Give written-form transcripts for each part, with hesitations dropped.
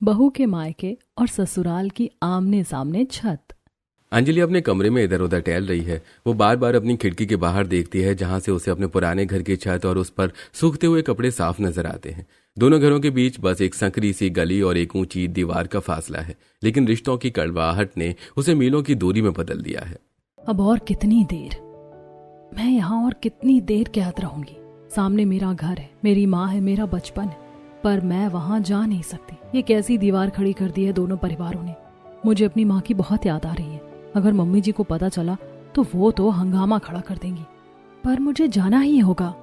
बहू के मायके और ससुराल की आमने सामने छत। अंजलि अपने कमरे में इधर उधर टहल रही है। वो बार बार अपनी खिड़की के बाहर देखती है जहां से उसे अपने पुराने घर की छत और उस पर सूखते हुए कपड़े साफ नजर आते हैं। दोनों घरों के बीच बस एक संकरी सी गली और एक ऊंची दीवार का फासला है, लेकिन रिश्तों की कड़वाहट ने उसे मीलों की दूरी में बदल दिया है। अब और कितनी देर मैं यहाँ और कितनी देर कैद रहूंगी। सामने मेरा घर है, मेरी माँ है, मेरा बचपन है, पर मैं वहां जा नहीं सकती। ये कैसी दीवार खड़ी कर दी है दोनों परिवारों ने। मुझे अपनी माँ की बहुत याद आ रही है। अगर मम्मी जी को पता चला तो वो तो हंगामा खड़ा कर देंगी, पर मुझे जाना ही होगा।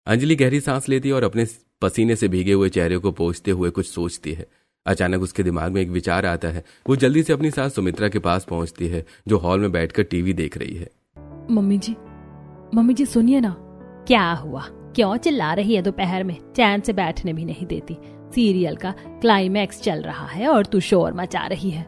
अंजलि गहरी सांस लेती है और अपने पसीने से भीगे हुए चेहरे को पोंछते हुए कुछ सोचती है। अचानक उसके दिमाग में एक विचार आता है। वो जल्दी से अपनी सास सुमित्रा के पास पहुंचती है, जो हॉल में बैठकर टीवी देख रही है। मम्मी जी सुनिए ना। क्या हुआ? क्यों चिल्ला रही है? दोपहर में चैन से बैठने भी नहीं देती। सीरियल का क्लाइमैक्स चल रहा है और तू शोर मचा रही है।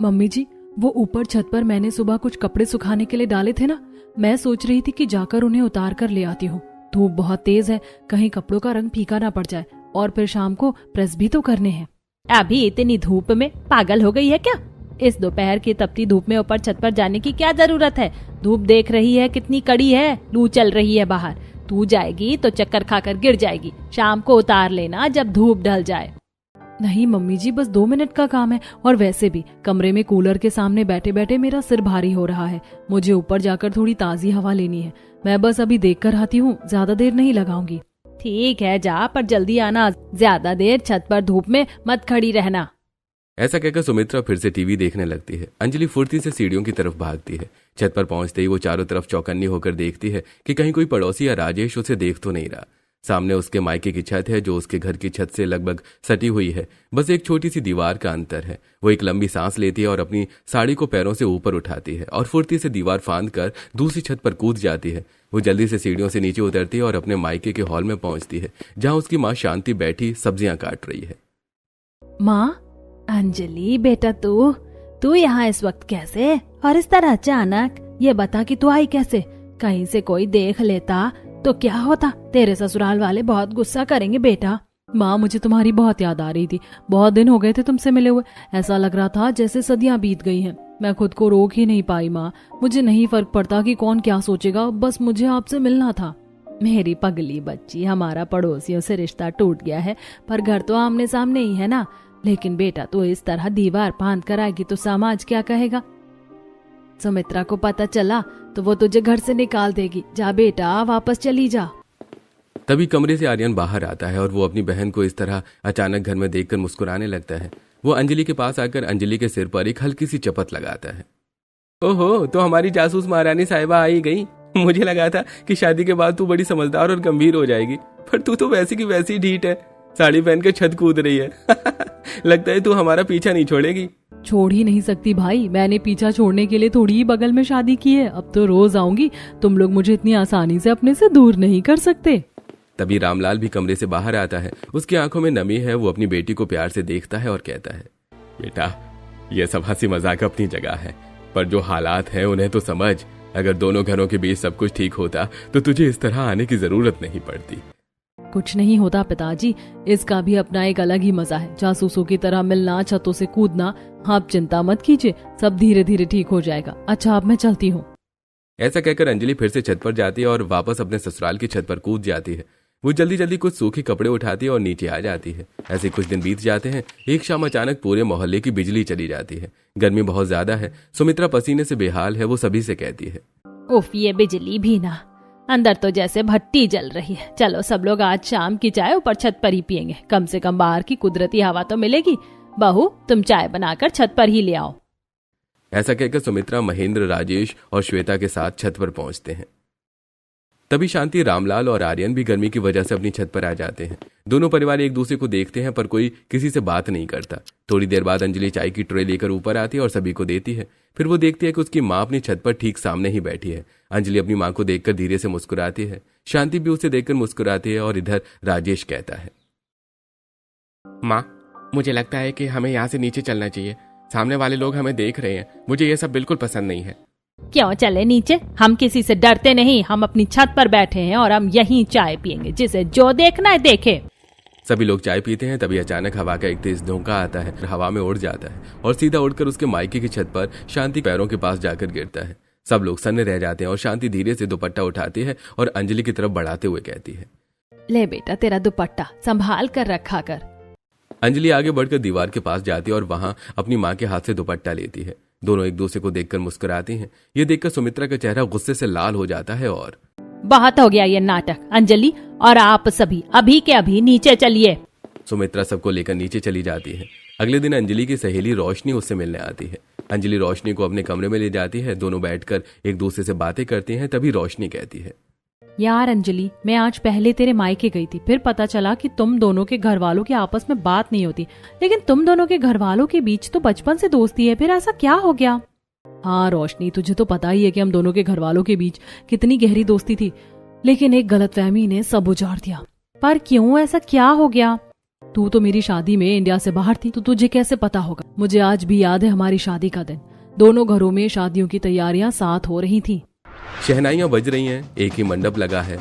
मम्मी जी, वो ऊपर छत पर मैंने सुबह कुछ कपड़े सुखाने के लिए डाले थे ना, मैं सोच रही थी कि जाकर उन्हें उतार कर ले आती हूँ। धूप बहुत तेज है, कहीं कपड़ों का रंग फीका ना पड़ जाए, और फिर शाम को प्रेस भी तो करने हैं। अभी इतनी धूप में पागल हो गई है क्या? इस दोपहर की तपती धूप में ऊपर छत पर जाने की क्या जरूरत है? धूप देख रही है कितनी कड़ी है, लू चल रही है बाहर। तू जाएगी तो चक्कर खाकर गिर जाएगी। शाम को उतार लेना जब धूप ढल जाए। नहीं मम्मी जी, बस 2 मिनट का काम है, और वैसे भी कमरे में कूलर के सामने बैठे बैठे मेरा सिर भारी हो रहा है। मुझे ऊपर जाकर थोड़ी ताजी हवा लेनी है। मैं बस अभी देख कर आती हूँ, ज्यादा देर नहीं लगाऊंगी। ठीक है जा, पर जल्दी आना। ज्यादा देर छत पर धूप में मत खड़ी रहना। ऐसा कहकर सुमित्रा फिर से टीवी देखने लगती है। अंजलि फुर्ती से सीढ़ियों की तरफ भागती है। छत पर पहुंचते ही वो चारों तरफ चौकन्नी होकर देखती है कि कहीं कोई पड़ोसी या राजेश उसे देख तो नहीं रहा। सामने उसके मायके की छत है, जो उसके घर की छत से लगभग सटी हुई है। बस एक छोटी सी दीवार का अंतर है। वो एक लंबी सांस लेती है और अपनी साड़ी को पैरों से ऊपर उठाती है और फुर्ती से दीवार फांद कर दूसरी छत पर कूद जाती है। वो जल्दी से सीढ़ियों से नीचे उतरती है और अपने मायके के हॉल में पहुंचती है, जहां उसकी माँ शांति बैठी सब्जियां काट रही है। माँ, अंजलि बेटा, तू यहाँ इस वक्त कैसे, और इस तरह अचानक? ये बता कि तू आई कैसे? कहीं से कोई देख लेता तो क्या होता? तेरे ससुराल वाले बहुत गुस्सा करेंगे बेटा। माँ, मुझे तुम्हारी बहुत याद आ रही थी। बहुत दिन हो गए थे तुमसे मिले हुए। ऐसा लग रहा था जैसे सदियां बीत गई हैं। मैं खुद को रोक ही नहीं पाई माँ। मुझे नहीं फर्क पड़ता कि कौन क्या सोचेगा, बस मुझे आपसे मिलना था। मेरी पगली बच्ची, हमारा पड़ोसियों से रिश्ता टूट गया है, पर घर तो आमने सामने ही है ना। लेकिन बेटा, तू इस तरह दीवार फांद कर आएगी तो समाज क्या कहेगा? सुमित्रा को पता चला तो वो तुझे घर से निकाल देगी। जा बेटा, वापस चली जा। तभी कमरे से आर्यन बाहर आता है और वो अपनी बहन को इस तरह अचानक घर में देखकर मुस्कुराने लगता है। वो अंजलि के पास आकर अंजलि के सिर पर एक हल्की सी चपत लगाता है। ओहो, तो हमारी जासूस महारानी साहिबा आई गई। मुझे लगा था कि शादी के बाद तू बड़ी समझदार और गंभीर हो जाएगी, पर तू तो वैसी की वैसी ढीठ है। साड़ी पहनकर छत कूद रही है। लगता है तू हमारा पीछा नहीं छोड़ेगी। छोड़ ही नहीं सकती भाई। मैंने पीछा छोड़ने के लिए थोड़ी ही बगल में शादी की है। अब तो रोज आऊंगी। तुम लोग मुझे इतनी आसानी से अपने से दूर नहीं कर सकते। तभी रामलाल भी कमरे से बाहर आता है। उसकी आंखों में नमी है। वो अपनी बेटी को प्यार से देखता है और कहता है, बेटा, ये सब हंसी मजाक अपनी जगह है, पर जो हालात है उन्हें तो समझ। अगर दोनों घरों के बीच सब कुछ ठीक होता तो तुझे इस तरह आने की जरूरत नहीं पड़ती। कुछ नहीं होता पिताजी, इसका भी अपना एक अलग ही मजा है। जासूसों की तरह मिलना, छतों से कूदना। आप चिंता मत कीजिए, सब धीरे धीरे ठीक हो जाएगा। अच्छा, अब मैं चलती हूँ। ऐसा कहकर अंजलि फिर से छत पर जाती है और वापस अपने ससुराल की छत पर कूद जाती है। वो जल्दी जल्दी कुछ सूखे कपड़े उठाती है और नीचे आ जाती है। ऐसे कुछ दिन बीत जाते हैं। एक शाम अचानक पूरे मोहल्ले की बिजली चली जाती है। गर्मी बहुत ज्यादा है। सुमित्रा पसीने से बेहाल है। वो सभी से कहती है, उफ, ये बिजली भी ना, अंदर तो जैसे भट्टी जल रही है। चलो सब लोग आज शाम की चाय ऊपर छत पर ही पियेंगे। कम से कम बाहर की कुदरती हवा तो मिलेगी। बहू, तुम चाय बनाकर छत पर ही ले आओ। ऐसा कहकर सुमित्रा, महेंद्र, राजेश और श्वेता के साथ छत पर पहुंचते हैं। तभी शांति, रामलाल और आर्यन भी गर्मी की वजह से अपनी छत पर आ जाते हैं। दोनों परिवार एक दूसरे को देखते हैं, पर कोई किसी से बात नहीं करता। थोड़ी देर बाद अंजलि चाय की ट्रे लेकर ऊपर आती है और सभी को देती है। फिर वो देखती है कि उसकी माँ अपनी छत पर ठीक सामने ही बैठी है। अंजलि अपनी माँ को देखकर धीरे से मुस्कुराती है। शांति भी उसे देखकर मुस्कुराती है। और इधर राजेश कहता है, माँ, मुझे लगता है कि हमें यहाँ से नीचे चलना चाहिए। सामने वाले लोग हमें देख रहे हैं। मुझे ये सब बिल्कुल पसंद नहीं है। क्यों चले नीचे? हम किसी से डरते नहीं। हम अपनी छत पर बैठे हैं और हम यहीं चाय पियेंगे। जिसे जो देखना है देखे। सभी लोग चाय पीते हैं, तभी अचानक हवा का एक तेज झोंका आता है, हवा में उड़ जाता है और सीधा उड़कर उसके मायके की छत पर शांति पैरों के पास जाकर गिरता है। सब लोग सन्न रह जाते हैं और शांति धीरे से दुपट्टा उठाती है और अंजलि की तरफ बढ़ाते हुए कहती है, ले बेटा तेरा दुपट्टा संभाल कर रखा कर। अंजलि आगे बढ़कर दीवार के पास जाती है और वहां अपनी माँ के हाथ से दुपट्टा लेती है। दोनों एक दूसरे को देखकर मुस्कुराती हैं। ये देखकर सुमित्रा का चेहरा गुस्से से लाल हो जाता है और बहुत हो गया ये नाटक। अंजलि और आप सभी अभी के अभी नीचे चलिए। सुमित्रा सबको लेकर नीचे चली जाती है। अगले दिन अंजलि की सहेली रोशनी उससे मिलने आती है। अंजलि रोशनी को अपने कमरे में ले जाती है। दोनों बैठकर एक दूसरे से बातें करती हैं। तभी रोशनी कहती है, यार अंजलि, मैं आज पहले तेरे मायके गई थी, फिर पता चला कि तुम दोनों के घर वालों की आपस में बात नहीं होती, लेकिन तुम दोनों के घर वालों के बीच तो बचपन से दोस्ती है, फिर ऐसा क्या हो गया? हाँ रोशनी, तुझे तो पता ही है कि हम दोनों के घर वालों के बीच कितनी गहरी दोस्ती थी, लेकिन एक गलतफहमी ने सब उजाड़ दिया। पर क्यों, ऐसा क्या हो गया? तू तो मेरी शादी में इंडिया से बाहर थी, तो तुझे कैसे पता होगा? मुझे आज भी याद है हमारी शादी का दिन। दोनों घरों में शादियों की तैयारियां साथ हो रही थी। शहनाइयां बज रही हैं। एक ही मंडप लगा है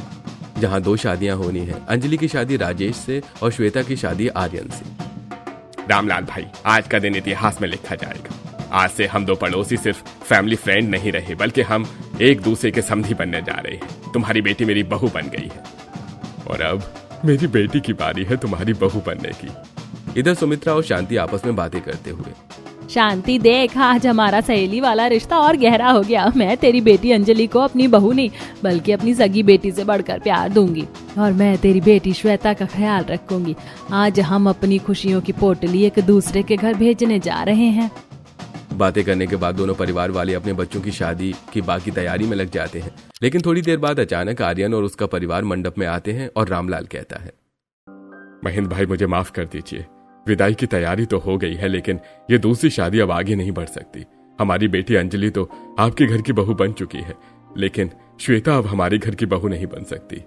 जहां दो शादियां होनी है। अंजलि की शादी राजेश से और श्वेता की शादी आर्यन से। रामलाल भाई, आज का दिन इतिहास में लिखा जाएगा। आज से हम दो पड़ोसी सिर्फ फैमिली फ्रेंड नहीं रहे, बल्कि हम एक दूसरे के समधी बनने जा रहे हैं। तुम्हारी बेटी मेरी बहू बन गई है और अब मेरी बेटी की बारी है तुम्हारी बहू बनने की। इधर सुमित्रा और शांति आपस में बातें करते हुए, शांति देख, आज हमारा सहेली वाला रिश्ता और गहरा हो गया। मैं तेरी बेटी अंजलि को अपनी बहू नहीं बल्कि अपनी सगी बेटी से बढ़कर प्यार दूंगी और मैं तेरी बेटी श्वेता का ख्याल रखूंगी। आज हम अपनी खुशियों की पोटली एक दूसरे के घर भेजने जा रहे हैं। बातें करने के बाद दोनों परिवार वाले अपने बच्चों की शादी की बाकी तैयारी में लग जाते हैं। लेकिन थोड़ी देर बाद अचानक आर्यन और उसका परिवार मंडप में आते हैं और रामलाल कहता है, महेंद्र भाई, मुझे माफ कर दीजिए। विदाई की तैयारी तो हो गई है, लेकिन ये दूसरी शादी अब आगे नहीं बढ़ सकती। हमारी बेटी अंजलि तो आपके घर की बहू बन चुकी है, लेकिन श्वेता अब हमारे घर की बहू नहीं बन सकती।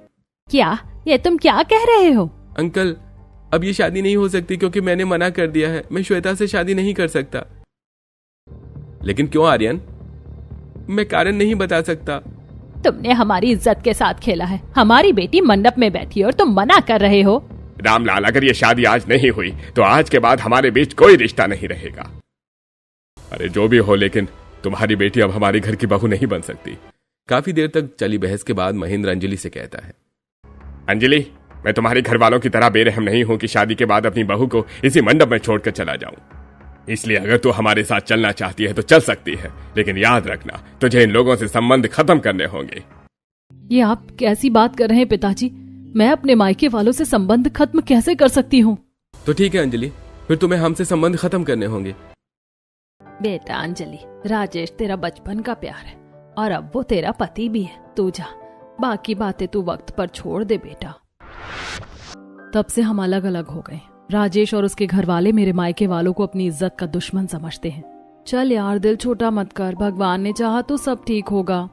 क्या ये तुम क्या कह रहे हो? अंकल, अब ये शादी नहीं हो सकती क्योंकि मैंने मना कर दिया है। मैं श्वेता से शादी नहीं कर सकता। लेकिन क्यों आर्यन? मैं कारण नहीं बता सकता। तुमने हमारी इज्जत के साथ खेला है। हमारी बेटी मंडप में बैठी और तुम मना कर रहे हो। रामलाल, अगर ये शादी आज नहीं हुई तो आज के बाद हमारे बीच कोई रिश्ता नहीं रहेगा। अरे जो भी हो, लेकिन तुम्हारी बेटी अब हमारे घर की बहू नहीं बन सकती। काफी देर तक चली बहस के बाद महेंद्र अंजलि से कहता है, अंजलि, मैं तुम्हारे घर वालों की तरह बेरहम नहीं हूं कि शादी के बाद अपनी बहू को इसी मंडप में छोड़कर चला जाऊं। इसलिए अगर तू हमारे साथ चलना चाहती है तो चल सकती है, लेकिन याद रखना, तुझे इन लोगों से संबंध खत्म करने होंगे। ये आप कैसी बात कर रहे हैं पिताजी? मैं अपने मायके वालों से संबंध खत्म कैसे कर सकती हूँ? तो ठीक है अंजलि, फिर तुम्हें हमसे संबंध खत्म करने होंगे। बेटा अंजलि, राजेश तेरा बचपन का प्यार है और अब वो तेरा पति भी है। तू जा, बाकी बातें तू वक्त पर छोड़ दे बेटा। तब से हम अलग अलग हो गए। राजेश और उसके घर वाले मेरे मायके वालों को अपनी इज्जत का दुश्मन समझते हैं। चल यार, दिल छोटा मत कर, भगवान ने चाहा तो सब ठीक होगा।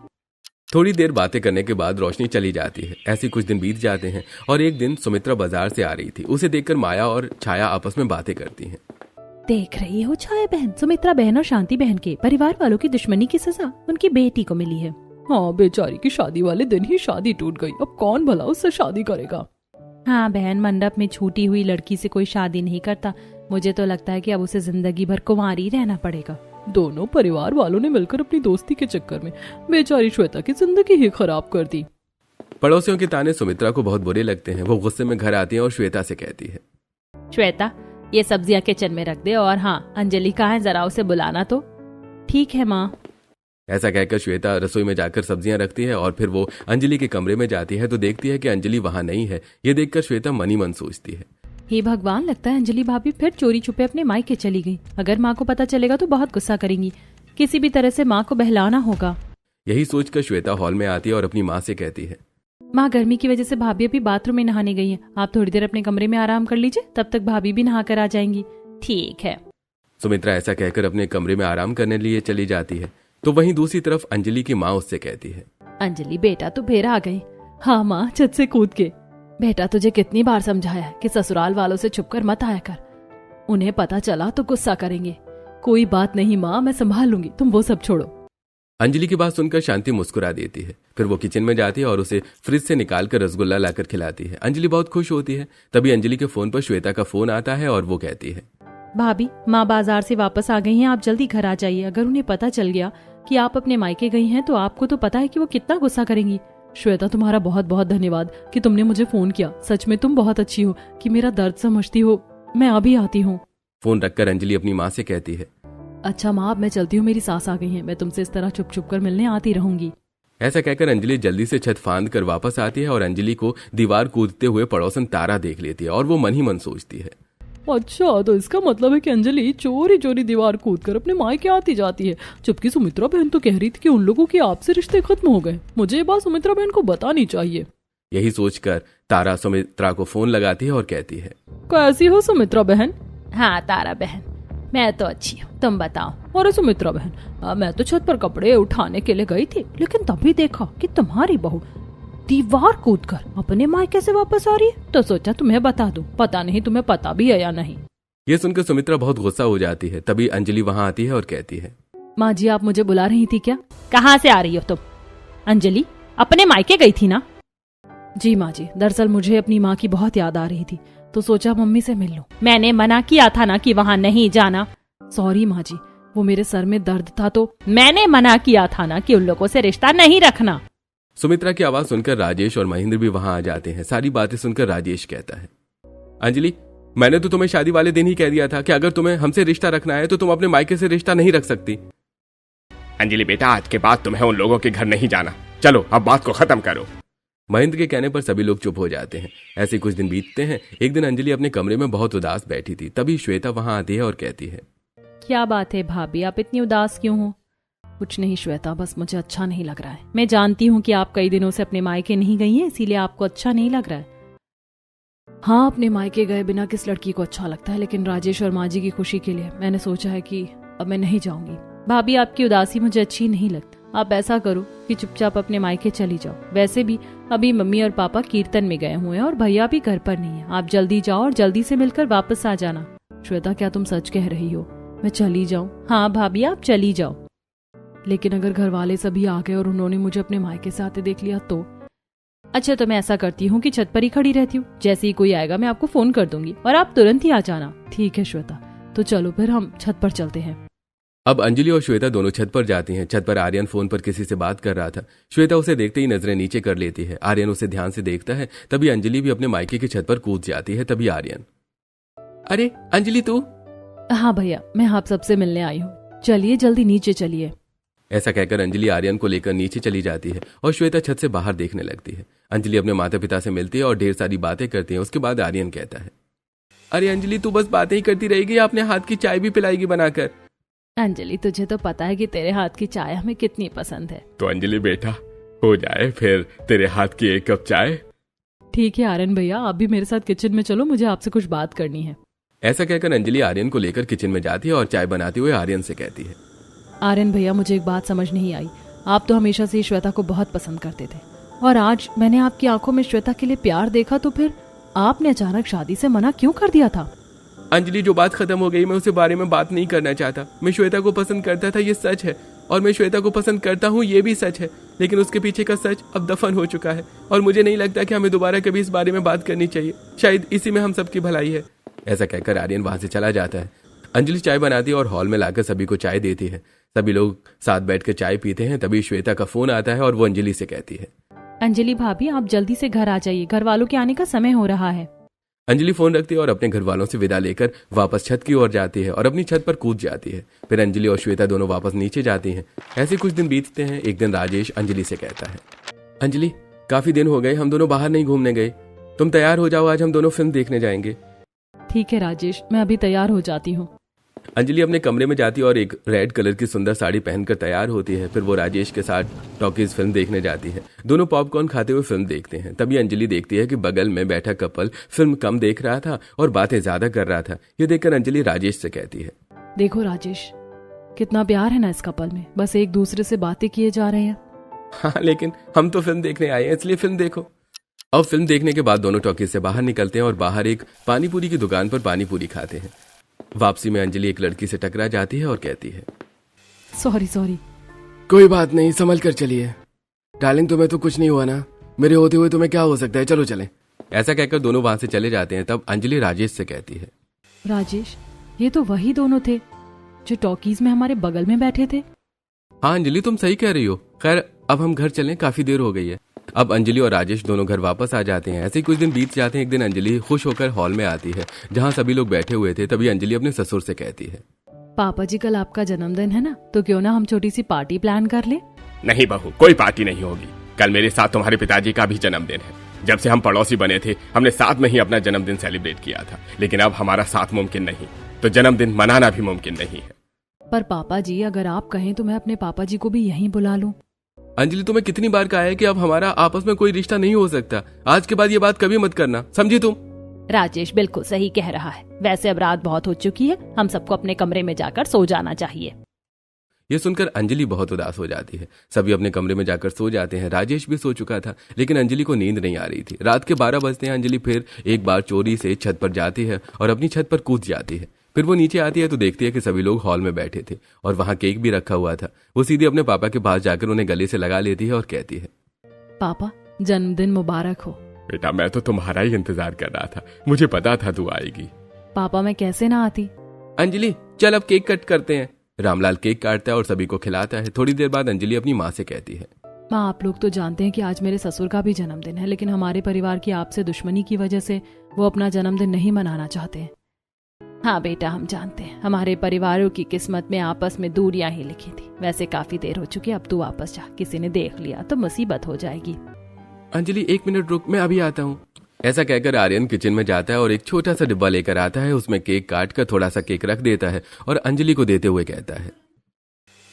थोड़ी देर बातें करने के बाद रोशनी चली जाती है। ऐसे कुछ दिन बीत जाते हैं और एक दिन सुमित्रा बाजार से आ रही थी। उसे देखकर माया और छाया आपस में बातें करती हैं। देख रही हो छाया बहन, सुमित्रा बहन और शांति बहन के परिवार वालों की दुश्मनी की सजा उनकी बेटी को मिली है। हाँ, बेचारी की शादी वाले दिन ही शादी टूट गई। अब कौन भला उससे शादी करेगा? हाँ बहन, मंडप में छूटी हुई लड़की से कोई शादी नहीं करता। मुझे तो लगता है कि अब उसे जिंदगी भर कुंवारी रहना पड़ेगा। दोनों परिवार वालों ने मिलकर अपनी दोस्ती के चक्कर में बेचारी श्वेता की जिंदगी ही खराब कर दी। पड़ोसियों के ताने सुमित्रा को बहुत बुरे लगते हैं। वो गुस्से में घर आती है और श्वेता से कहती है, श्वेता, ये सब्जियां किचन में रख दे और हाँ, अंजलि कहाँ है, जरा उसे बुलाना तो। ठीक है माँ। ऐसा कहकर श्वेता रसोई में जाकर सब्जियां रखती है और फिर वो अंजलि के कमरे में जाती है तो देखती है कि अंजलि वहां नहीं है। ये देखकर श्वेता मन ही मन सोचती है, हे भगवान, लगता है अंजलि भाभी फिर चोरी छुपे अपने मायके चली गई। अगर माँ को पता चलेगा तो बहुत गुस्सा करेंगी। किसी भी तरह से माँ को बहलाना होगा। यही सोचकर श्वेता हॉल में आती है और अपनी माँ से कहती है, माँ, गर्मी की वजह से भाभी अभी बाथरूम में नहाने गई है। आप थोड़ी देर अपने कमरे में आराम कर लीजिए, तब तक भाभी भी नहा कर आ जाएंगी। ठीक है। सुमित्रा ऐसा कहकर अपने कमरे में आराम करने लिए चली जाती है। तो वहीं दूसरी तरफ अंजलि की माँ उससे कहती है, अंजलि बेटा तू फिर आ गई। हाँ माँ, छत से कूद के। बेटा, तुझे कितनी बार समझाया है कि ससुराल वालों से छुपकर मत आया कर, उन्हें पता चला तो गुस्सा करेंगे। कोई बात नहीं माँ, मैं संभाल लूंगी, तुम वो सब छोड़ो। अंजलि की बात सुनकर शांति मुस्कुरा देती है। फिर वो किचन में जाती है और उसे फ्रिज से निकालकर रसगुल्ला लाकर खिलाती है। अंजलि बहुत खुश होती है। तभी अंजलि के फोन पर श्वेता का फोन आता है और वो कहती है, भाभी, माँ बाजार से वापस आ गई हैं, आप जल्दी घर आ जाइए। अगर उन्हें पता चल गया कि आप अपने मायके गई हैं तो आपको तो पता है कि वो कितना गुस्सा करेंगी। श्वेता, तुम्हारा बहुत बहुत धन्यवाद कि तुमने मुझे फोन किया। सच में तुम बहुत अच्छी हो कि मेरा दर्द समझती हो। मैं अभी आती हूँ। फोन रखकर अंजलि अपनी माँ से कहती है, अच्छा माँ, अब मैं चलती हूँ, मेरी सास आ गई है। मैं तुमसे इस तरह छुप छुप कर मिलने आती रहूंगी। ऐसा कहकर अंजलि जल्दी से छत फांद कर वापस आती है और अंजलि को दीवार कूदते हुए पड़ोसन तारा देख लेती है और वो मन ही मन सोचती है, अच्छा, तो इसका मतलब है कि अंजलि चोरी चोरी दीवार कूद कर अपने मायके आती जाती है, जबकि सुमित्रा बहन तो कह रही थी कि उन लोगों के आपसे रिश्ते खत्म हो गए। मुझे ये बात सुमित्रा बहन को बतानी चाहिए। यही सोचकर तारा सुमित्रा को फोन लगाती है और कहती है, कैसी हो सुमित्रा बहन? हाँ तारा बहन, मैं तो अच्छी हूँ, तुम बताओ। अरे सुमित्रा बहन, मैं तो छत पर कपड़े उठाने के लिए गई थी, लेकिन तभी देखा कि तुम्हारी बहू दीवार कूदकर अपने मायके से वापस आ रही है, तो सोचा तुम्हें बता दूं। पता नहीं तुम्हें पता भी है या नहीं। ये सुनकर सुमित्रा बहुत गुस्सा हो जाती है। तभी अंजलि वहां आती है और कहती है, माँ जी, आप मुझे बुला रही थी क्या? कहाँ से आ रही हो तुम? अंजलि अपने मायके गई थी ना? जी माँ जी, दरअसल मुझे अपनी माँ की बहुत याद आ रही थी, तो सोचा मम्मी से मिल लूं। मैंने मना किया था ना कि वहाँ नहीं जाना। सॉरी माँ जी, वो मेरे सर में दर्द था तो। मैंने मना किया था ना कि उन लोगों से रिश्ता नहीं रखना। सुमित्रा की आवाज सुनकर राजेश और महेंद्र भी वहां आ जाते हैं। सारी बातें सुनकर राजेश कहता है, अंजलि, मैंने तो तुम्हें शादी वाले दिन ही कह दिया था कि अगर तुम्हें हमसे रिश्ता रखना है तो तुम अपने मायके से रिश्ता नहीं रख सकती। अंजलि बेटा, आज के बाद तुम्हें उन लोगों के घर नहीं जाना। चलो अब बात को खत्म करो। महेंद्र के कहने पर सभी लोग चुप हो जाते हैं। ऐसे कुछ दिन बीतते हैं। एक दिन अंजलि अपने कमरे में बहुत उदास बैठी थी। तभी श्वेता वहां आती है और कहती है, क्या बात है भाभी, आप इतनी उदास क्यों हो? कुछ नहीं श्वेता, बस मुझे अच्छा नहीं लग रहा है। मैं जानती हूँ कि आप कई दिनों से अपने मायके नहीं गई हैं, इसीलिए आपको अच्छा नहीं लग रहा है। हाँ, अपने मायके गए बिना किस लड़की को अच्छा लगता है, लेकिन राजेश और माँ जी की खुशी के लिए मैंने सोचा है कि अब मैं नहीं जाऊंगी। भाभी, आपकी उदासी मुझे अच्छी नहीं लगती। आप ऐसा करो कि चुपचाप अपने मायके चली जाओ। वैसे भी अभी मम्मी और पापा कीर्तन में गए हुए हैं और भैया भी घर पर नहीं है। आप जल्दी जाओ और जल्दी से मिलकर वापस आ जाना। श्वेता, क्या तुम सच कह रही हो? मैं चली जाऊं? हाँ भाभी, आप चली जाओ। लेकिन अगर घर वाले सभी आ गए और उन्होंने मुझे अपने मायके से आते देख लिया तो? अच्छा, तो मैं ऐसा करती हूँ कि छत पर ही खड़ी रहती हूँ। जैसे ही कोई आएगा मैं आपको फोन कर दूंगी और आप तुरंत ही आ जाना। ठीक है श्वेता, तो चलो फिर हम छत पर चलते हैं। अब अंजलि और श्वेता दोनों छत पर जाती हैं। छत पर आर्यन फोन पर किसी से बात कर रहा था। श्वेता उसे देखते ही नजरें नीचे कर लेती है। आर्यन उसे ध्यान से देखता है। तभी अंजलि भी अपने मायके की छत पर कूद जाती है। तभी आर्यन, अरे अंजलि तू? हाँ भैया, मैं आप सबसे मिलने आई हूँ, चलिए जल्दी नीचे चलिए। ऐसा कहकर अंजलि आर्यन को लेकर नीचे चली जाती है और श्वेता छत से बाहर देखने लगती है। अंजलि अपने माता पिता से मिलती है और ढेर सारी बातें करती है। उसके बाद आर्यन कहता है, अरे अंजलि, तू बस बातें ही करती रहेगी, अपने हाथ की चाय भी पिलाएगी बनाकर? अंजलि, तुझे तो पता है कि तेरे हाथ की चाय हमें कितनी पसंद है। तो अंजलि बेटा, हो जाए फिर तेरे हाथ की एक कप चाय। ठीक है आर्यन भैया, आप भी मेरे साथ किचन में चलो, मुझे आपसे कुछ बात करनी है। ऐसा कहकर अंजलि आर्यन को लेकर किचन में जाती है और चाय बनाते हुए आर्यन से कहती है, आर्यन भैया, मुझे एक बात समझ नहीं आई। आप तो हमेशा से श्वेता को बहुत पसंद करते थे और आज मैंने आपकी आंखों में श्वेता के लिए प्यार देखा, तो फिर आपने अचानक शादी से मना क्यों कर दिया था? अंजलि, जो बात खत्म हो गई, मैं उसे बारे में बात नहीं करना चाहता। मैं श्वेता को पसंद करता था, ये सच है, और मैं श्वेता को पसंद करता हूँ, ये भी सच है। लेकिन उसके पीछे का सच अब दफन हो चुका है और मुझे नहीं लगता कि हमें दोबारा कभी इस बारे में बात करनी चाहिए। शायद इसी में हम सबकी भलाई है। ऐसा कहकर आर्यन वहां से चला जाता है। अंजलि चाय बनाती है और हॉल में लाकर सभी को चाय देती है। सभी लोग साथ बैठकर चाय पीते हैं। तभी श्वेता का फोन आता है और वो अंजलि से कहती है, अंजलि भाभी, आप जल्दी से घर आ जाइए, घर वालों के आने का समय हो रहा है। अंजलि फोन रखती है और अपने घर वालों से विदा लेकर वापस छत की ओर जाती है और अपनी छत पर कूद जाती है। फिर अंजलि और श्वेता दोनों वापस नीचे जाती हैं। ऐसे कुछ दिन बीतते हैं। एक दिन राजेश अंजलि से कहता है, अंजलि, काफी दिन हो गए, हम दोनों बाहर नहीं घूमने गए। तुम तैयार हो जाओ, आज हम दोनों फिल्म देखने जाएंगे। ठीक है राजेश, मैं अभी तैयार हो जाती हूँ। अंजलि अपने कमरे में जाती है और एक रेड कलर की सुंदर साड़ी पहनकर तैयार होती है। फिर वो राजेश के साथ टॉकीज फिल्म देखने जाती है। दोनों पॉपकॉर्न खाते हुए फिल्म देखते हैं। तभी अंजलि देखती है कि बगल में बैठा कपल फिल्म कम देख रहा था और बातें ज्यादा कर रहा था। ये देखकर अंजलि राजेश से कहती है, देखो राजेश, कितना प्यार है ना इस कपल में, बस एक दूसरे से बातें किए जा रहे हैं। हाँ, लेकिन हम तो फिल्म देखने आए हैं, इसलिए फिल्म देखो। अब फिल्म देखने के बाद दोनों टॉकीज से बाहर निकलते हैं और बाहर एक पानीपुरी की दुकान पर पानीपुरी खाते हैं। वापसी में अंजलि एक लड़की से टकरा जाती है और कहती है, सॉरी, कोई बात नहीं, संभल कर चलिए। डार्लिंग तुम्हें तो कुछ नहीं हुआ ना, मेरे होते हुए तुम्हें क्या हो सकता है, चलो चलें। ऐसा कहकर दोनों वहां से चले जाते हैं। तब अंजलि राजेश से कहती है, राजेश, ये तो वही दोनों थे जो टॉकीज में हमारे बगल में बैठे थे। हाँ अंजलि, तुम सही कह रही हो। खैर अब हम घर चलें, काफी देर हो गई है। अब अंजलि और राजेश दोनों घर वापस आ जाते हैं। ऐसे ही कुछ दिन बीत जाते हैं। एक दिन अंजलि खुश होकर हॉल में आती है जहाँ सभी लोग बैठे हुए थे। तभी अंजलि अपने ससुर से कहती है, पापा जी कल आपका जन्मदिन है ना, तो क्यों ना हम छोटी सी पार्टी प्लान कर ले। नहीं बहू, कोई पार्टी नहीं होगी। कल मेरे साथ तुम्हारे पिताजी का भी जन्मदिन है। जब से हम पड़ोसी बने थे हमने साथ में ही अपना जन्मदिन सेलिब्रेट किया था, लेकिन अब हमारा साथ मुमकिन नहीं, तो जन्मदिन मनाना भी मुमकिन नहीं है। पर पापा जी अगर आप कहें तो मैं अपने पापा जी को भी यहीं बुला लूं। अंजलि तुम्हें कितनी बार कहा है कि अब हमारा आपस में कोई रिश्ता नहीं हो सकता। आज के बाद ये बात कभी मत करना, समझी तुम? राजेश बिल्कुल सही कह रहा है। वैसे अब रात बहुत हो चुकी है, हम सबको अपने कमरे में जाकर सो जाना चाहिए। ये सुनकर अंजलि बहुत उदास हो जाती है। सभी अपने कमरे में जाकर सो जाते हैं। राजेश भी सो चुका था, लेकिन अंजलि को नींद नहीं आ रही थी। रात के 12 बजते हैं। अंजलि फिर एक बार चोरी से छत पर जाती है और अपनी छत पर कूद जाती है। फिर वो नीचे आती है तो देखती है कि सभी लोग हॉल में बैठे थे और वहां केक भी रखा हुआ था। वो सीधे अपने पापा के पास जाकर उन्हें गले से लगा लेती है और कहती है, पापा जन्मदिन मुबारक हो। बेटा मैं तो तुम्हारा ही इंतजार कर रहा था, मुझे पता था तू आएगी। पापा मैं कैसे ना आती। अंजलि चल अब केक कट करते हैं। रामलाल केक काटता है और सभी को खिलाता है। थोड़ी देर बाद अंजलि अपनी माँ से कहती है, माँ आप लोग तो जानते हैं कि आज मेरे ससुर का भी जन्मदिन है, लेकिन हमारे परिवार की आपसे दुश्मनी की वजह से वो अपना जन्मदिन नहीं मनाना चाहते हैं। हाँ बेटा, हम जानते हैं हमारे परिवारों की किस्मत में आपस में दूरियां ही लिखी थी। वैसे काफी देर हो चुकी है, अब तू वापस जा, किसी ने देख लिया तो मुसीबत हो जाएगी। अंजलि 1 मिनट रुक, मैं अभी आता हूँ। ऐसा कहकर आर्यन किचन में जाता है और एक छोटा सा डिब्बा लेकर आता है। उसमें केक काट कर थोड़ा सा केक रख देता है और अंजलि को देते हुए कहता है,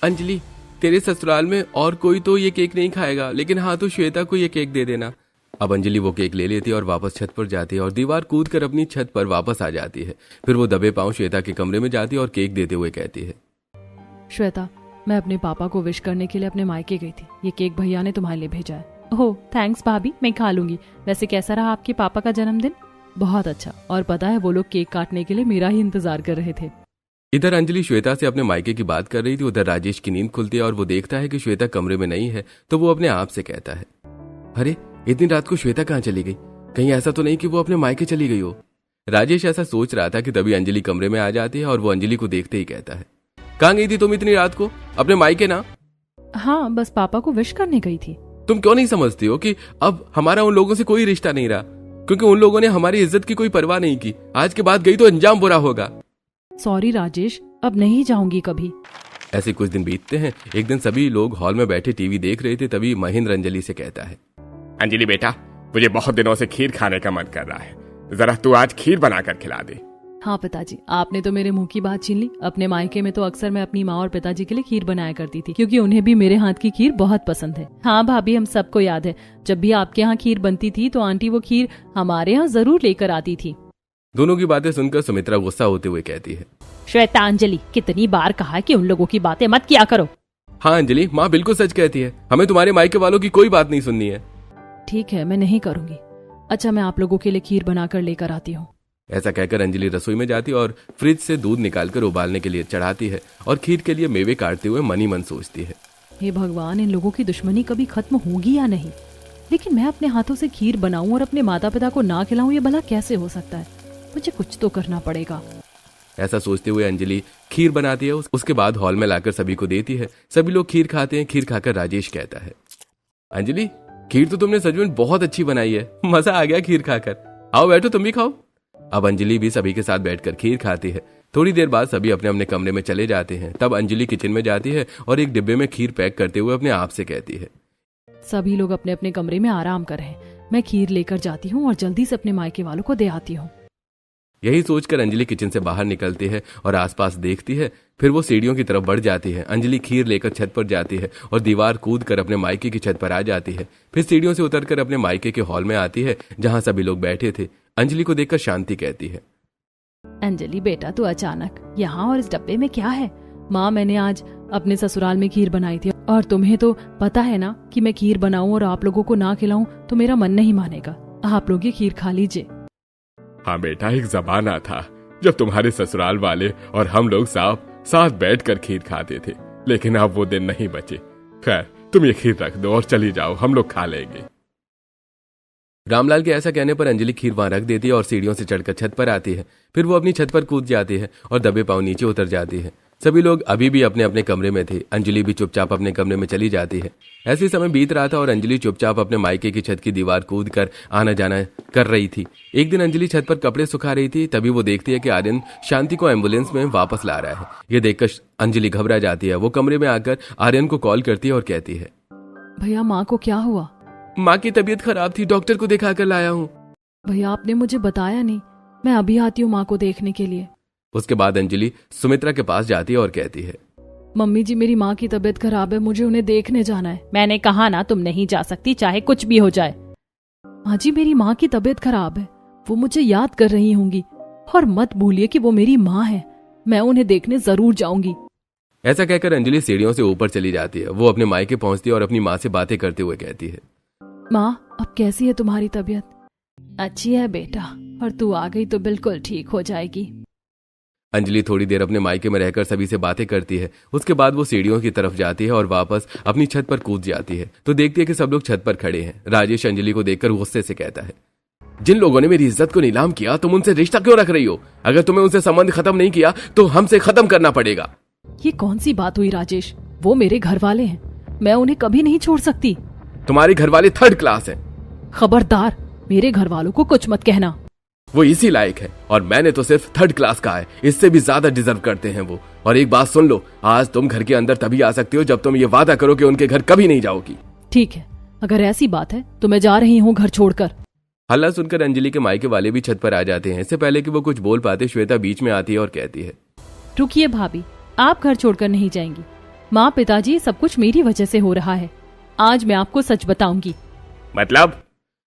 अंजलि तेरे ससुराल में और कोई तो ये केक नहीं खाएगा, लेकिन हाँ तो श्वेता को ये केक दे देना। अब अंजलि वो केक ले लेती है और वापस छत पर जाती है और दीवार कूद कर अपनी छत पर वापस आ जाती है। फिर वो दबे पांव श्वेता के कमरे में जाती है और केक देते हुए कहती है, श्वेता मैं अपने पापा को विश करने के लिए अपने मायके गई थी, ये केक भैया ने तुम्हारे लिए भेजा है। ओह थैंक्स भाभी, मैं खा लूंगी। वैसे कैसा रहा आपके पापा का जन्मदिन? बहुत अच्छा, और पता है वो लोग केक काटने के लिए मेरा ही इंतजार कर रहे थे। इधर अंजलि श्वेता से अपने मायके की बात कर रही थी। उधर राजेश की नींद खुलती है और वो देखता है कि श्वेता कमरे में नहीं है, तो वो अपने आप से कहता है, अरे इतनी रात को श्वेता कहाँ चली गई? कहीं ऐसा तो नहीं कि वो अपने मायके चली गई हो? राजेश ऐसा सोच रहा था कि तभी अंजलि कमरे में आ जाती है और वो अंजलि को देखते ही कहता है, कहाँ गई थी तुम इतनी रात को? अपने मायके ना? हाँ बस पापा को विश करने गई थी। तुम क्यों नहीं समझती हो कि अब हमारा उन लोगों से कोई रिश्ता नहीं रहा, क्योंकि उन लोगों ने हमारी इज्जत की कोई परवाह नहीं की। आज के बाद गई तो अंजाम बुरा होगा। सॉरी राजेश, अब नहीं जाऊंगी कभी। ऐसे कुछ दिन बीतते हैं। एक दिन सभी लोग हॉल में बैठे टीवी देख रहे थे। तभी महेंद्र अंजलि से कहता है, अंजलि बेटा, मुझे बहुत दिनों से खीर खाने का मन कर रहा है, जरा तू आज खीर बनाकर खिला दे। हाँ पिताजी, आपने तो मेरे मुंह की बात छीन ली। अपने मायके में तो अक्सर मैं अपनी माँ और पिताजी के लिए खीर बनाया करती थी, क्योंकि उन्हें भी मेरे हाथ की खीर बहुत पसंद है। हाँ भाभी, हम सबको याद है, जब भी आपके यहाँ खीर बनती थी तो आंटी वो खीर हमारे यहाँ जरूर लेकर आती थी। दोनों की बातें सुनकर सुमित्रा गुस्सा होते हुए कहती है, श्वेतांजलि, कितनी बार कहा कि उन लोगों की बातें मत किया करो। हाँ अंजलि, माँ बिल्कुल सच कहती है, हमें तुम्हारे मायके वालों की कोई बात नहीं सुननी है। ठीक है, मैं नहीं करूंगी। अच्छा, मैं आप लोगों के लिए खीर बनाकर लेकर आती हूँ। ऐसा कहकर अंजलि रसोई में जाती और फ्रिज से दूध निकालकर उबालने के लिए चढ़ाती है और खीर के लिए मेवे काटते हुए मनी मन सोचती है, हे भगवान, इन लोगों की दुश्मनी कभी खत्म होगी या नहीं? लेकिन मैं अपने हाथों से खीर बनाऊं और अपने माता पिता को ना खिलाऊं, ये भला कैसे हो सकता है? मुझे कुछ तो करना पड़ेगा। ऐसा सोचते हुए अंजलि खीर बनाती है। उसके बाद हॉल में लाकर सभी को देती है। सभी लोग खीर खाते हैं। खीर खाकर राजेश कहता है, अंजलि खीर तो तुमने सच में बहुत अच्छी बनाई है, मजा आ गया खीर खाकर। आओ बैठो, तुम भी खाओ। अब अंजलि भी सभी के साथ बैठकर खीर खाती है। थोड़ी देर बाद सभी अपने अपने कमरे में चले जाते हैं। तब अंजलि किचन में जाती है और एक डिब्बे में खीर पैक करते हुए अपने आप से कहती है, सभी लोग अपने अपने कमरे में आराम कर रहे हैं, मैं खीर लेकर जाती हूँ और जल्दी से अपने मायके वालों को दे आती हूँ। यही सोचकर अंजलि किचन से बाहर निकलती है और आसपास देखती है। फिर वो सीढ़ियों की तरफ बढ़ जाती है। अंजलि खीर लेकर छत पर जाती है और दीवार कूद कर अपने मायके की छत पर आ जाती है। फिर सीढ़ियों से उतरकर अपने मायके के हॉल में आती है जहां सभी लोग बैठे थे। अंजलि को देखकर शांति कहती है, अंजलि बेटा, तू अचानक यहाँ और इस डब्बे में क्या है? माँ, मैंने आज अपने ससुराल में खीर बनाई थी और तुम्हें तो पता है ना कि मैं खीर बनाऊं और आप लोगों को ना खिलाऊं तो मेरा मन नहीं मानेगा। आप लोग ये खीर खा लीजिए। हाँ बेटा, एक जमाना था जब तुम्हारे ससुराल वाले और हम लोग साथ बैठकर खीर खाते थे, लेकिन अब वो दिन नहीं बचे। खैर तुम ये खीर रख दो और चली जाओ, हम लोग खा लेंगे। रामलाल के ऐसा कहने पर अंजलि खीर वहां रख देती है और सीढ़ियों से चढ़कर छत पर आती है। फिर वो अपनी छत पर कूद जाती है और दबे पांव नीचे उतर जाती है। सभी लोग अभी भी अपने अपने कमरे में थे। अंजलि भी चुपचाप अपने कमरे में चली जाती है। ऐसे समय बीत रहा था और अंजलि चुपचाप अपने मायके की छत की दीवार कूद कर आना जाना कर रही थी। एक दिन अंजलि छत पर कपड़े सुखा रही थी, तभी वो देखती है कि आर्यन शांति को एम्बुलेंस में वापस ला रहा है। ये देखकर अंजलि घबरा जाती है। वो कमरे में आकर आर्यन को कॉल करती है और कहती है, भैया माँ को क्या हुआ? माँ की तबीयत खराब थी, डॉक्टर को दिखा कर लाया हूँ। भैया आपने मुझे बताया नहीं, मैं अभी आती हूँ माँ को देखने के लिए। उसके बाद अंजलि सुमित्रा के पास जाती है और कहती है, मम्मी जी मेरी माँ की तबीयत खराब है, मुझे उन्हें देखने जाना है। मैंने कहा ना तुम नहीं जा सकती, चाहे कुछ भी हो जाए। हाँ जी मेरी माँ की तबीयत खराब है, वो मुझे याद कर रही होंगी, और मत भूलिए कि वो मेरी माँ है, मैं उन्हें देखने जरूर जाऊंगी। ऐसा कहकर अंजलि सीढ़ियों से ऊपर चली जाती है। वो अपने मायके पहुंचती है और अपनी माँ से बातें करते हुए कहती है, माँ अब कैसी है तुम्हारी तबीयत? अच्छी है बेटा, और तू आ गई तो बिल्कुल ठीक हो जाएगी। अंजलि थोड़ी देर अपने मायके में रहकर सभी से बातें करती है। उसके बाद वो सीढ़ियों की तरफ जाती है और वापस अपनी छत पर कूद जाती है तो देखती है कि सब लोग छत पर खड़े हैं। राजेश अंजलि को देखकर गुस्से से कहता है, जिन लोगों ने मेरी इज्जत को नीलाम किया तुम उनसे रिश्ता क्यों रख रही हो? अगर तुम्हें उनसे संबंध खत्म नहीं किया तो हमसे खत्म करना पड़ेगा। ये कौन सी बात हुई राजेश? वो मेरे घर वाले हैं, मैं उन्हें कभी नहीं छोड़ सकती। तुम्हारे घर वाले थर्ड क्लास हैं। खबरदार, मेरे घर वालों को कुछ मत कहना। वो इसी लायक है और मैंने तो सिर्फ थर्ड क्लास का है, इससे भी ज्यादा डिजर्व करते हैं वो। और एक बात सुन लो, आज तुम घर के अंदर तभी आ सकती हो जब तुम ये वादा करो कि उनके घर कभी नहीं जाओगी। ठीक है, अगर ऐसी बात है तो मैं जा रही हूँ घर छोड़कर। हल्ला सुनकर अंजलि के मायके वाले भी छत पर आ जाते हैं। इससे पहले कि वो कुछ बोल पाते श्वेता बीच में आती है और कहती है, रुकिए भाभी, आप घर छोड़कर नहीं जाएंगी। माँ पिताजी सब कुछ मेरी वजह से हो रहा है। आज मैं आपको सच बताऊंगी। मतलब?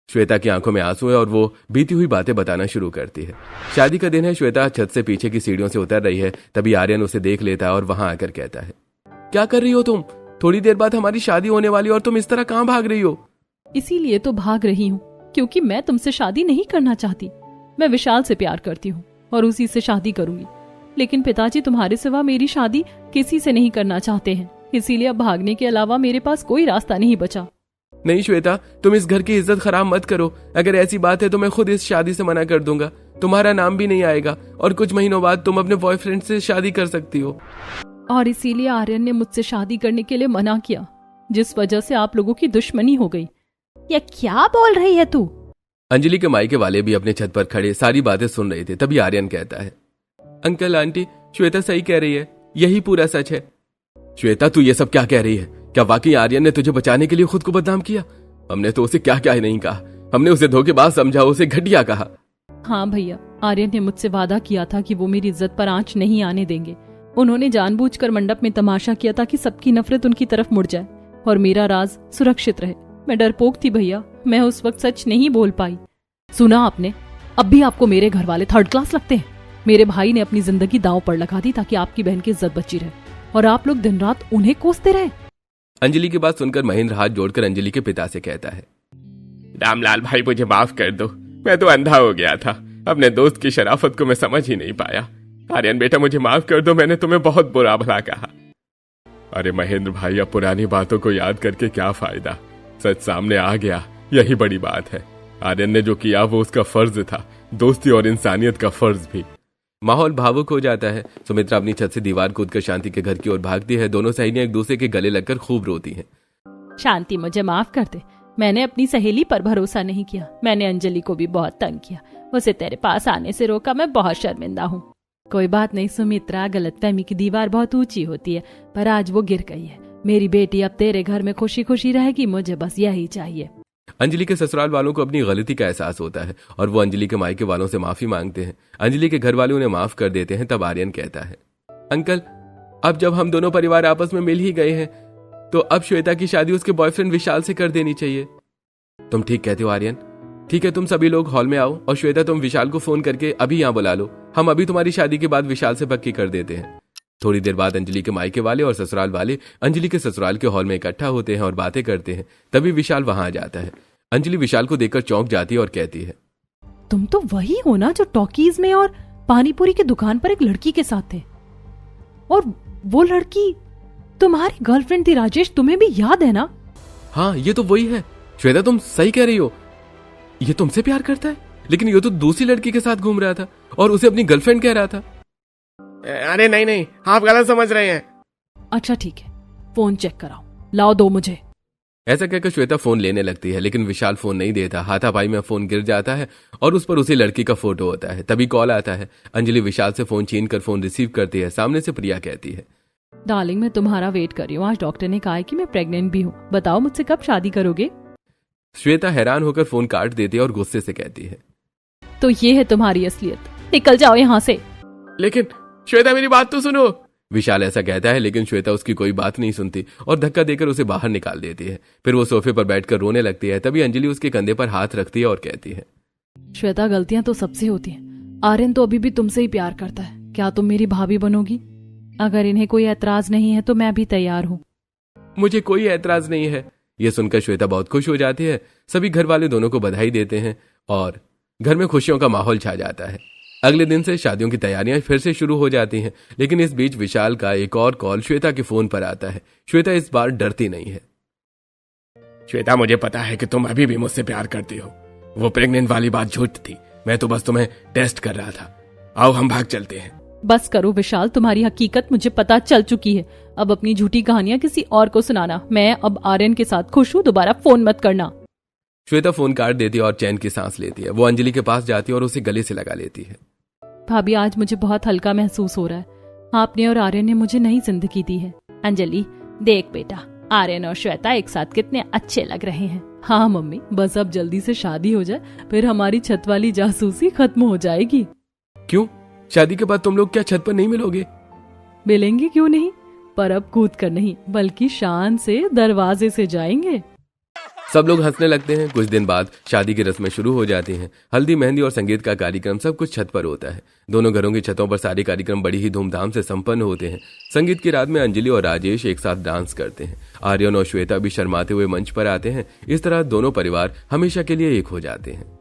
श्वेता की आंखों में आंसू है और वो बीती हुई बातें बताना शुरू करती है। शादी का दिन है। श्वेता छत से पीछे की सीढ़ियों से उतर रही है, तभी आर्यन उसे देख लेता है और वहां आकर कहता है, क्या कर रही हो तुम? थोड़ी देर बाद हमारी शादी होने वाली और तुम इस तरह कहां भाग रही हो? इसीलिए तो भाग रही हूँ क्योंकि मैं तुमसे शादी नहीं करना चाहती। मैं विशाल से प्यार करती हूँ और उसी से शादी करूंगी, लेकिन पिताजी तुम्हारे सिवा मेरी शादी किसी से नहीं करना चाहते हैं, इसीलिए अब भागने के अलावा मेरे पास कोई रास्ता नहीं बचा। नहीं श्वेता, तुम इस घर की इज्जत खराब मत करो। अगर ऐसी बात है तो मैं खुद इस शादी से मना कर दूंगा। तुम्हारा नाम भी नहीं आएगा और कुछ महीनों बाद तुम अपने बॉयफ्रेंड से शादी कर सकती हो। और इसीलिए आर्यन ने मुझसे शादी करने के लिए मना किया, जिस वजह से आप लोगों की दुश्मनी हो गई। ये क्या बोल रही है तू? अंजलि के मायके वाले भी अपने छत पर खड़े सारी बातें सुन रहे थे। तभी आर्यन कहता है, अंकल आंटी, श्वेता सही कह रही है, यही पूरा सच है। श्वेता तू ये सब क्या कह रही है? क्या वाकई आर्यन ने तुझे बचाने के लिए खुद को बदनाम किया? हमने तो उसे क्या क्या नहीं कहा, हमने उसे धोखेबाज समझा, उसे घटिया कहा। हाँ भैया, आर्यन ने मुझसे वादा किया था कि वो मेरी इज्जत पर आंच नहीं आने देंगे। उन्होंने जानबूझकर मंडप में तमाशा किया ताकि सबकी नफरत उनकी तरफ मुड़ जाए और मेरा राज सुरक्षित रहे। मैं डरपोक थी भैया, मैं उस वक्त सच नहीं बोल पाई। सुना आपने? अब भी आपको मेरे घर वाले थर्ड क्लास लगते हैं। मेरे भाई ने अपनी जिंदगी दांव पर लगा दी ताकि आपकी बहन की इज्जत बची रहे और आप लोग दिन रात उन्हें कोसते रहे। अंजलि की बात सुनकर महेंद्र हाथ जोड़कर अंजलि के पिता से कहता है, रामलाल भाई मुझे माफ कर दो, मैं तो अंधा हो गया था, अपने दोस्त की शराफत को मैं समझ ही नहीं पाया। आर्यन बेटा मुझे माफ कर दो, मैंने तुम्हें बहुत बुरा भला कहा। अरे महेंद्र भाई, अब पुरानी बातों को याद करके क्या फायदा? सच सामने आ गया, यही बड़ी बात है। आर्यन ने जो किया वो उसका फर्ज था, दोस्ती और इंसानियत का फर्ज भी। माहौल भावुक हो जाता है। सुमित्रा अपनी छत से दीवार कूदकर शांति के घर की ओर भागती है। दोनों सहेलियां एक दूसरे के गले लगकर खूब रोती हैं। शांति मुझे माफ कर दे, मैंने अपनी सहेली पर भरोसा नहीं किया। मैंने अंजलि को भी बहुत तंग किया, उसे तेरे पास आने से रोका। मैं बहुत शर्मिंदा हूँ। कोई बात नहीं सुमित्रा, गलतफहमी की दीवार बहुत ऊंची होती है, पर आज वो गिर गई है। मेरी बेटी अब तेरे घर में खुशी खुशी रहेगी, मुझे बस यही चाहिए। अंजलि के ससुराल वालों को अपनी गलती का एहसास होता है और वो अंजलि के मायके वालों से माफी मांगते हैं। अंजलि के घर वाले उन्हें माफ कर देते हैं। तब आर्यन कहता है, अंकल, अब जब हम दोनों परिवार आपस में मिल ही गए हैं तो अब श्वेता की शादी उसके बॉयफ्रेंड विशाल से कर देनी चाहिए। तुम ठीक कहते हो आर्यन। ठीक है, तुम सभी लोग हॉल में आओ और श्वेता तुम विशाल को फोन करके अभी यहाँ बुला लो। हम अभी तुम्हारी शादी के बाद विशाल से पक्की कर देते हैं। थोड़ी देर बाद अंजलि के मायके वाले और ससुराल वाले अंजलि के ससुराल के हॉल में इकट्ठा होते हैं और बातें करते हैं। तभी विशाल वहां आ जाता है। अंजलि विशाल को देखकर चौंक जाती है और कहती है, तुम तो वही हो ना जो टॉकीज में और पानीपुरी की दुकान पर एक लड़की के साथ थे, और वो लड़की तुम्हारी गर्लफ्रेंड थी राजेश, तुम्हें भी याद है ना? हाँ, ये तो वही है। श्वेता, तुम सही कह रही हो, ये तुमसे प्यार करता है, लेकिन ये तो दूसरी लड़की के साथ घूम रहा था और उसे अपनी गर्लफ्रेंड कह रहा था। अरे नहीं नहीं, आप गलत समझ रहे हैं। अच्छा ठीक है, फोन चेक कराओ, लाओ दो मुझे। ऐसा कहकर श्वेता फोन लेने लगती है, लेकिन विशाल फोन नहीं देता। हाथापाई में फोन गिर जाता है और उस पर उसी लड़की का फोटो होता है। तभी कॉल आता है। अंजलि विशाल से फोन छीन कर फोन रिसीव करती है। सामने से प्रिया कहती है, डार्लिंग मैं तुम्हारा वेट कर रही हूँ। आज डॉक्टर ने कहा है कि मैं प्रेग्नेंट भी हूँ। बताओ मुझसे कब शादी करोगे? श्वेता हैरान होकर फोन काट देती है और गुस्से से कहती है, तो ये है तुम्हारी असलियत, निकल जाओ यहाँ से। लेकिन श्वेता मेरी बात तो सुनो। विशाल ऐसा कहता है, लेकिन श्वेता उसकी कोई बात नहीं सुनती और धक्का देकर उसे बाहर निकाल देती है। फिर वो सोफे पर बैठकर रोने लगती है। तभी अंजलि उसके कंधे पर हाथ रखती है और कहती है, श्वेता गलतियां तो सबसे होती हैं। आर्यन तो अभी भी तुमसे ही प्यार करता है। क्या तुम मेरी भाभी बनोगी? अगर इन्हें कोई ऐतराज नहीं है तो मैं भी तैयार हूँ। मुझे कोई ऐतराज नहीं है। ये सुनकर श्वेता बहुत खुश हो जाती है। सभी घर वाले दोनों को बधाई देते हैं और घर में खुशियों का माहौल छा जाता है। अगले दिन से शादियों की तैयारियां फिर से शुरू हो जाती हैं, लेकिन इस बीच विशाल का एक और कॉल श्वेता के फोन पर आता है। श्वेता इस बार डरती नहीं है। श्वेता, मुझे पता है कि तुम अभी भी मुझसे प्यार करती हो। वो प्रेग्नेंट वाली बात झूठ थी। मैं तो बस तुम्हें टेस्ट कर रहा था। आओ हम भाग चलते हैं। बस करो विशाल, तुम्हारी हकीकत मुझे पता चल चुकी है। अब अपनी झूठी कहानियां किसी और को सुनाना। मैं अब आर्यन के साथ खुश हूँ, दोबारा फोन मत करना। श्वेता फोन काट देती है और चैन की सांस लेती है। वो अंजलि के पास जाती है और उसे गले से लगा लेती है। भाभी, आज मुझे बहुत हल्का महसूस हो रहा है। आपने और आर्यन ने मुझे नई जिंदगी दी है। अंजलि देख बेटा, आर्यन और श्वेता एक साथ कितने अच्छे लग रहे हैं। हाँ मम्मी, बस अब जल्दी से शादी हो जाए, फिर हमारी छत वाली जासूसी खत्म हो जाएगी। क्यों? शादी के बाद तुम लोग क्या छत पर नहीं मिलोगे? मिलेंगे क्यों नहीं, पर अब कूद कर नहीं बल्कि शान से दरवाजे से जाएंगे। सब लोग हंसने लगते हैं। कुछ दिन बाद शादी की रस्में शुरू हो जाती हैं। हल्दी, मेहंदी और संगीत का कार्यक्रम सब कुछ छत पर होता है। दोनों घरों की छतों पर सारे कार्यक्रम बड़ी ही धूमधाम से संपन्न होते हैं। संगीत की रात में अंजलि और राजेश एक साथ डांस करते हैं। आर्यन और श्वेता भी शर्माते हुए मंच पर आते हैं। इस तरह दोनों परिवार हमेशा के लिए एक हो जाते हैं।